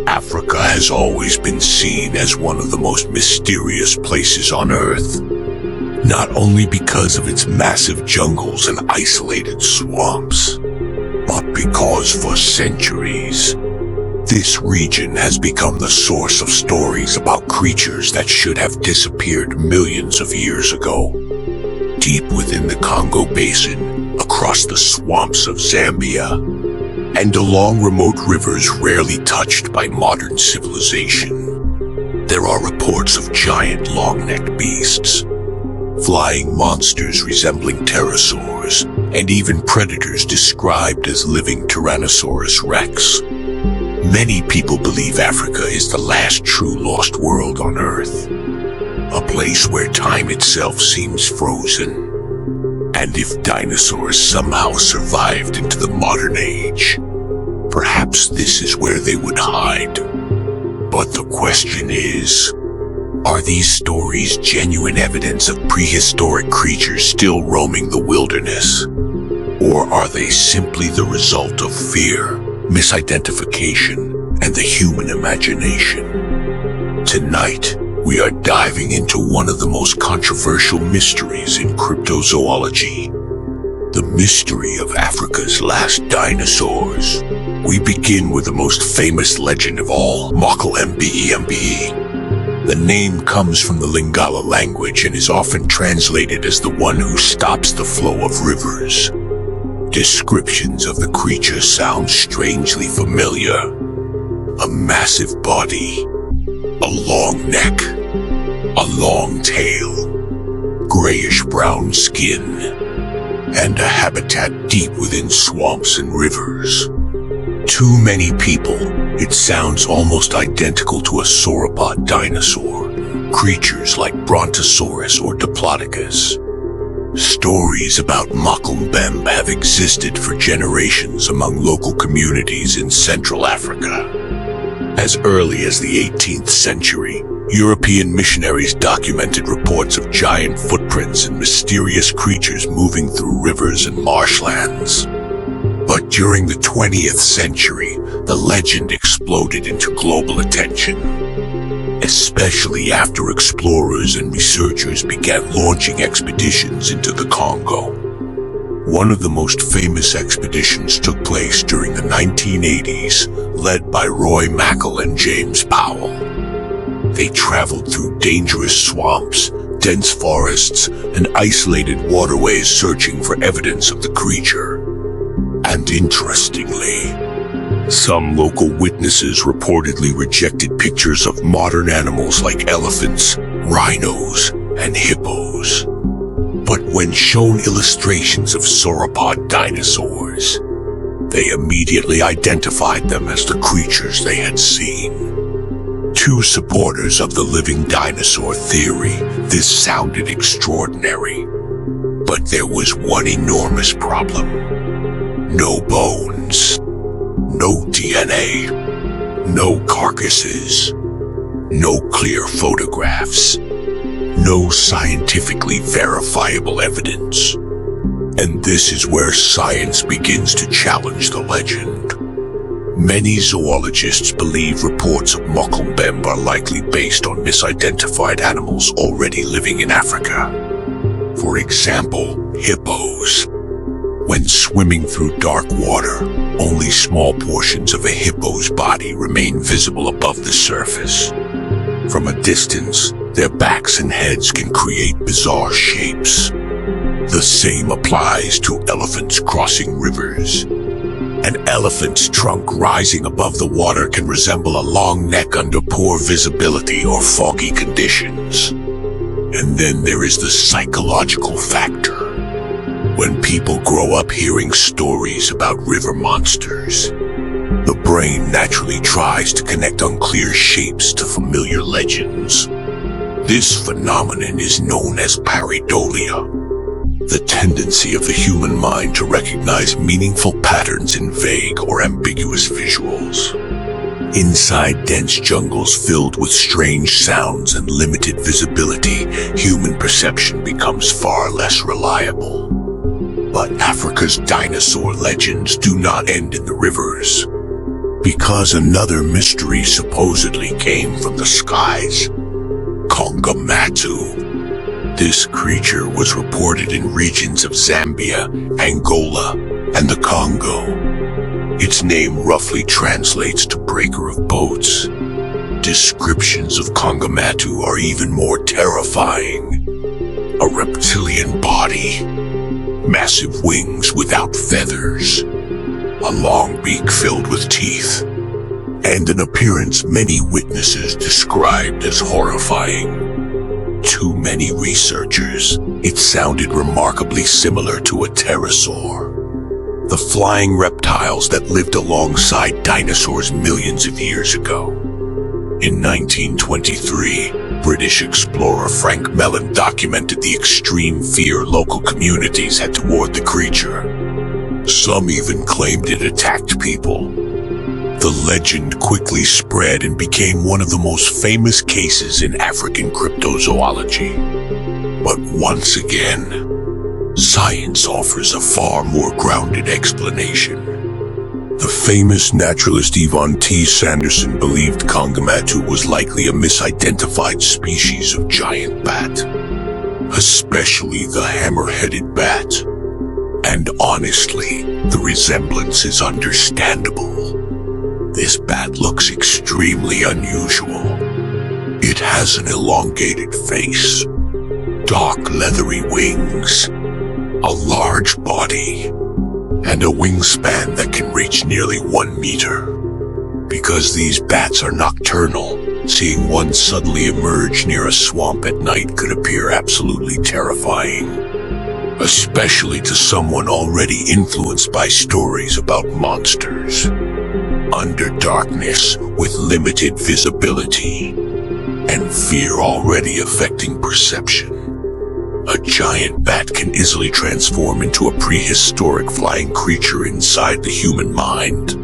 Africa has always been seen as one of the most mysterious places on Earth, not only because of its massive jungles and isolated swamps, but because for centuries, this region has become the source of stories about creatures that should have disappeared millions of years ago. Deep within the Congo Basin, across the swamps of Zambia, and along remote rivers rarely touched by modern civilization, there are reports of giant long-necked beasts, flying monsters resembling pterosaurs, and even predators described as living Tyrannosaurus rex. Many people believe Africa is the last true lost world on Earth, a place where time itself seems frozen. And if dinosaurs somehow survived into the modern age, perhaps this is where they would hide. But the question is, are these stories genuine evidence of prehistoric creatures still roaming the wilderness? Or are they simply the result of fear, misidentification, and the human imagination? Tonight, we are diving into one of the most controversial mysteries in cryptozoology, the mystery of Africa's last dinosaurs. We begin with the most famous legend of all, Mokele-Mbembe. The name comes from the Lingala language and is often translated as the one who stops the flow of rivers. Descriptions of the creature sound strangely familiar. A massive body, a long neck, a long tail, grayish-brown skin, and a habitat deep within swamps and rivers. To many people, it sounds almost identical to a sauropod dinosaur, creatures like Brontosaurus or Diplodocus. Stories about Mokele-Mbembe have existed for generations among local communities in Central Africa. As early as the 18th century, European missionaries documented reports of giant footprints and mysterious creatures moving through rivers and marshlands. But during the 20th century, the legend exploded into global attention, especially after explorers and researchers began launching expeditions into the Congo. One of the most famous expeditions took place during the 1980s, led by Roy Mackal and James Powell. They traveled through dangerous swamps, dense forests, and isolated waterways searching for evidence of the creature. And interestingly, some local witnesses reportedly rejected pictures of modern animals like elephants, rhinos, and hippos. But when shown illustrations of sauropod dinosaurs, they immediately identified them as the creatures they had seen. To supporters of the living dinosaur theory, this sounded extraordinary. But there was one enormous problem. No bones, no DNA, no carcasses, no clear photographs, no scientifically verifiable evidence. And this is where science begins to challenge the legend. Many zoologists believe reports of Mokele-Mbembe are likely based on misidentified animals already living in Africa. For example, hippos. When swimming through dark water, only small portions of a hippo's body remain visible above the surface. From a distance, their backs and heads can create bizarre shapes. The same applies to elephants crossing rivers. An elephant's trunk rising above the water can resemble a long neck under poor visibility or foggy conditions. And then there is the psychological factor. When people grow up hearing stories about river monsters, the brain naturally tries to connect unclear shapes to familiar legends. This phenomenon is known as pareidolia, the tendency of the human mind to recognize meaningful patterns in vague or ambiguous visuals. Inside dense jungles filled with strange sounds and limited visibility, human perception becomes far less reliable. But Africa's dinosaur legends do not end in the rivers. Because another mystery supposedly came from the skies. Kongamatu. This creature was reported in regions of Zambia, Angola, and the Congo. Its name roughly translates to breaker of boats. Descriptions of Kongamatu are even more terrifying. A reptilian body, massive wings without feathers, a long beak filled with teeth, and an appearance many witnesses described as horrifying. To many researchers, it sounded remarkably similar to a pterosaur, the flying reptiles that lived alongside dinosaurs millions of years ago. In 1923, British explorer Frank Mellon documented the extreme fear local communities had toward the creature. Some even claimed it attacked people. The legend quickly spread and became one of the most famous cases in African cryptozoology. But once again, science offers a far more grounded explanation. The famous naturalist Yvonne T. Sanderson believed Kongamatu was likely a misidentified species of giant bat, especially the hammer-headed bat. And honestly, the resemblance is understandable. This bat looks extremely unusual. It has an elongated face, dark leathery wings, a large body, and a wingspan that can reach nearly 1 meter. Because these bats are nocturnal, seeing one suddenly emerge near a swamp at night could appear absolutely terrifying, especially to someone already influenced by stories about monsters. Under darkness with limited visibility, and fear already affecting perception, a giant bat can easily transform into a prehistoric flying creature inside the human mind.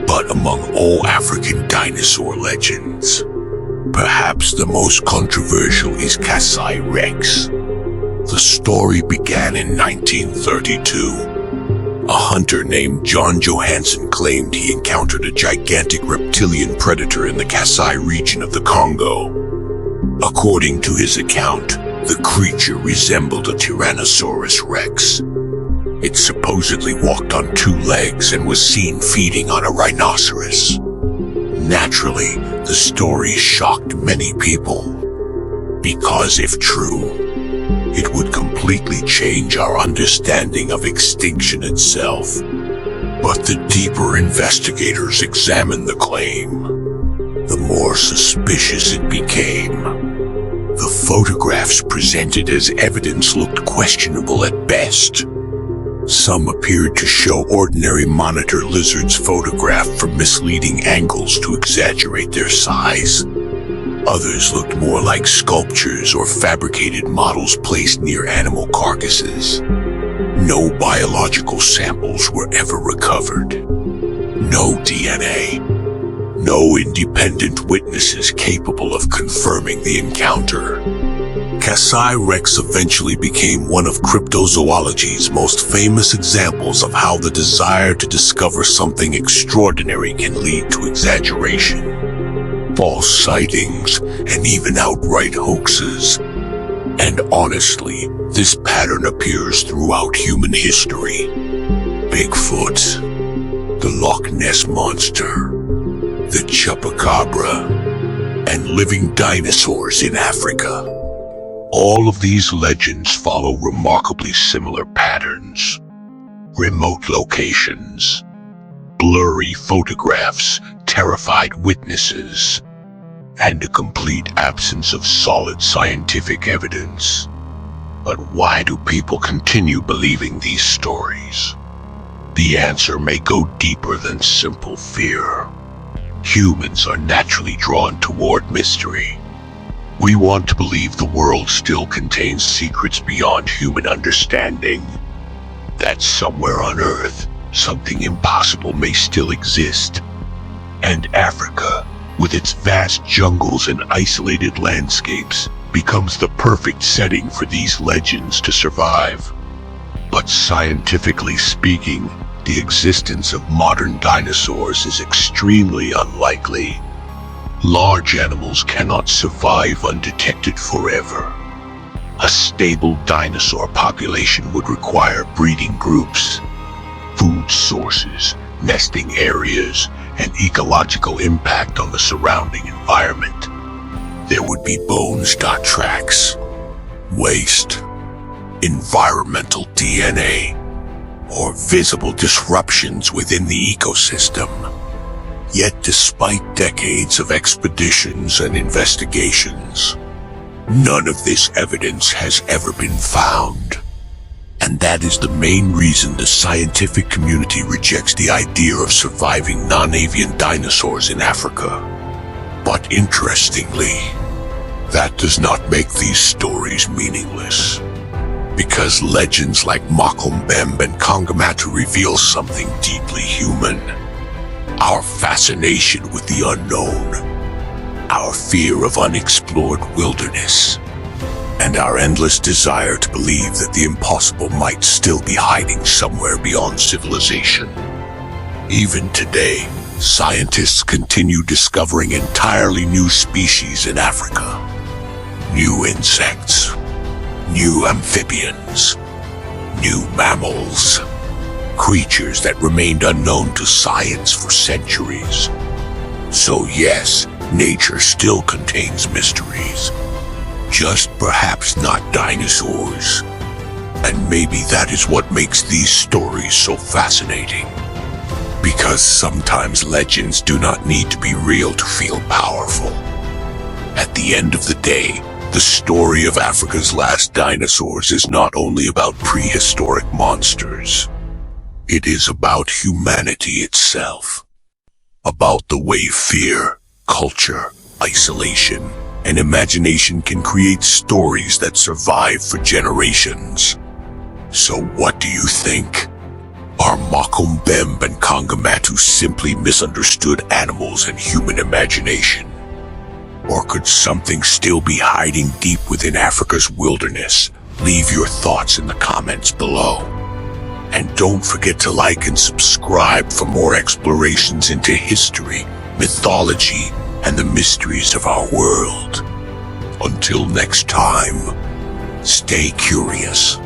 But among all African dinosaur legends, perhaps the most controversial is Kasai Rex. The story began in 1932. A hunter named John Johansson claimed he encountered a gigantic reptilian predator in the Kasai region of the Congo. According to his account, the creature resembled a Tyrannosaurus Rex. It supposedly walked on 2 legs and was seen feeding on a rhinoceros. Naturally, the story shocked many people, because if true, it would completely change our understanding of extinction itself. But the deeper investigators examined the claim, the more suspicious it became. The photographs presented as evidence looked questionable at best. Some appeared to show ordinary monitor lizards photographed from misleading angles to exaggerate their size. Others looked more like sculptures or fabricated models placed near animal carcasses. No biological samples were ever recovered. No DNA. No independent witnesses capable of confirming the encounter. Kasai Rex eventually became one of cryptozoology's most famous examples of how the desire to discover something extraordinary can lead to exaggeration, false sightings, and even outright hoaxes. And honestly, this pattern appears throughout human history. Bigfoot, the Loch Ness Monster, the Chupacabra, and living dinosaurs in Africa. All of these legends follow remarkably similar patterns. Remote locations, blurry photographs, terrified witnesses, and a complete absence of solid scientific evidence. But why do people continue believing these stories? The answer may go deeper than simple fear. Humans are naturally drawn toward mystery. We want to believe the world still contains secrets beyond human understanding. That somewhere on Earth, something impossible may still exist. And Africa, with its vast jungles and isolated landscapes, becomes the perfect setting for these legends to survive. But scientifically speaking, the existence of modern dinosaurs is extremely unlikely. Large animals cannot survive undetected forever. A stable dinosaur population would require breeding groups, food sources, nesting areas, and ecological impact on the surrounding environment. There would be bones.tracks, waste, environmental DNA, or visible disruptions within the ecosystem. Yet despite decades of expeditions and investigations, none of this evidence has ever been found. And that is the main reason the scientific community rejects the idea of surviving non-avian dinosaurs in Africa. But interestingly, that does not make these stories meaningless. Because legends like Makombembe and Kongamatu reveal something deeply human. Our fascination with the unknown, our fear of unexplored wilderness, and our endless desire to believe that the impossible might still be hiding somewhere beyond civilization. Even today, scientists continue discovering entirely new species in Africa. New insects, new amphibians, new mammals, creatures that remained unknown to science for centuries. So yes, nature still contains mysteries. Just perhaps not dinosaurs. And maybe that is what makes these stories so fascinating. Because sometimes legends do not need to be real to feel powerful. At the end of the day, the story of Africa's last dinosaurs is not only about prehistoric monsters. It is about humanity itself. About the way fear, culture, isolation, and imagination can create stories that survive for generations. So what do you think? Are Makombembe and Kongamatu simply misunderstood animals and human imagination? Or could something still be hiding deep within Africa's wilderness? Leave your thoughts in the comments below. And don't forget to like and subscribe for more explorations into history, mythology, and the mysteries of our world. Until next time, stay curious.